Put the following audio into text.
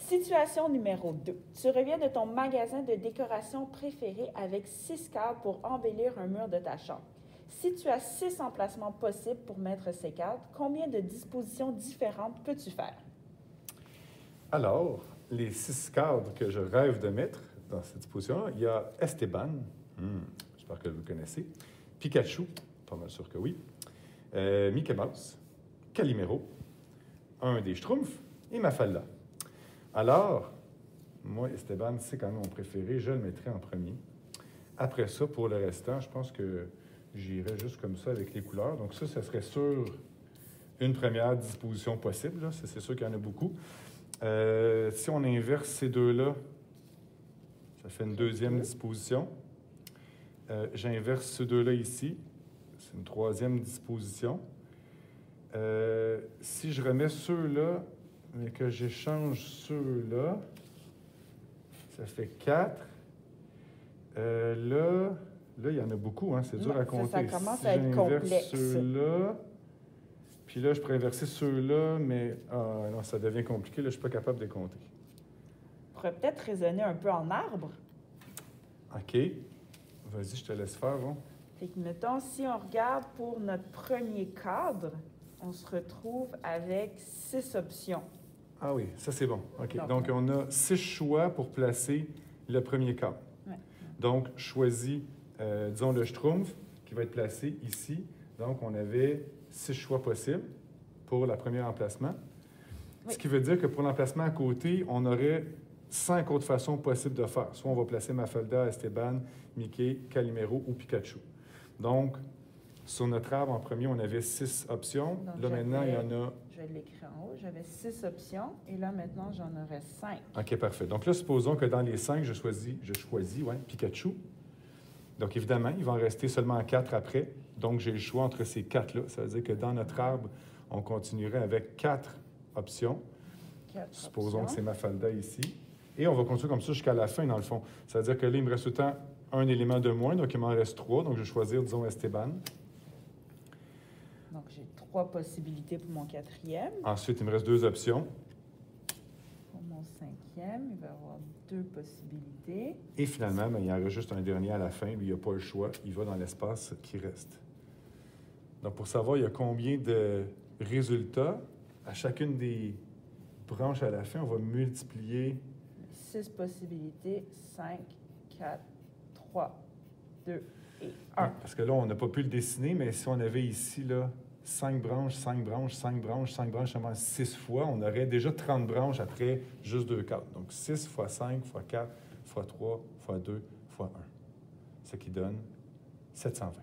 Situation numéro 2. Tu reviens de ton magasin de décoration préféré avec 6 cadres pour embellir un mur de ta chambre. Si tu as 6 emplacements possibles pour mettre ces cadres, combien de dispositions différentes peux-tu faire? Alors, les 6 cadres que je rêve de mettre dans cette disposition-là, il y a Esteban, j'espère que vous le connaissez, Pikachu, pas mal sûr que oui, Mickey Mouse, Calimero, un des Schtroumpfs et Mafalda. Alors, moi, Esteban, c'est quand même mon préféré, je le mettrai en premier. Après ça, pour le restant, je pense que j'irai juste comme ça avec les couleurs. Donc ça serait sur une première disposition possible, là. C'est sûr qu'il y en a beaucoup. Si on inverse ces deux-là, ça fait une deuxième disposition. J'inverse ces deux-là ici, c'est une troisième disposition. Si je remets ceux-là, mais que j'échange ceux-là, ça fait 4. Là, il y en a beaucoup, hein, c'est dur à compter. Ça commence à être complexe. Ceux-là, puis là, je pourrais inverser ceux-là, mais non, ça devient compliqué. Là, je ne suis pas capable de les compter. On pourrait peut-être raisonner un peu en arbre. OK. Vas-y, je te laisse faire. Bon. Fait que, mettons, si on regarde pour notre premier cadre, on se retrouve avec 6 options. Ah oui, ça c'est bon. OK. Donc, on a 6 choix pour placer le premier cadre. Ouais. Donc, choisis, disons, le Schtroumpf qui va être placé ici. Donc, on avait 6 choix possibles pour le premier emplacement. Oui. Ce qui veut dire que pour l'emplacement à côté, on aurait 5 autres façons possibles de faire. Soit on va placer Mafalda, Esteban, Mickey, Calimero ou Pikachu. Donc, sur notre arbre, en premier, on avait 6 options. Donc, là, maintenant, il y en a... Je vais l'écrire en haut. J'avais 6 options. Et là, maintenant, j'en aurais 5. OK, parfait. Donc là, supposons que dans les 5, je choisis Pikachu. Donc, évidemment, il va en rester seulement 4 après. Donc, j'ai le choix entre ces 4-là. Ça veut dire que dans notre arbre, on continuerait avec 4 options. Supposons que c'est Mafalda ici. Et on va continuer comme ça jusqu'à la fin, dans le fond. Ça veut dire que là, il me reste tout le temps un élément de moins. Donc, il m'en reste 3. Donc, je vais choisir, disons, Esteban. Donc, j'ai 3 possibilités pour mon 4e. Ensuite, il me reste 2 options. Pour mon 5e, il va y avoir 2 possibilités. Et finalement, il y en reste juste un dernier à la fin. Lui, il n'a pas le choix. Il va dans l'espace qui reste. Donc, pour savoir il y a combien de résultats, à chacune des branches à la fin, on va multiplier... 6 possibilités, 5, 4, 3, 2 et 1. Parce que là, on n'a pas pu le dessiner, mais si on avait ici, là, 5 branches, 5 branches, 5 branches, 5 branches, seulement 6 fois, on aurait déjà 30 branches après juste 2 cadres. Donc, 6 fois 5 fois 4 fois 3 fois 2 fois 1. Ce qui donne 720.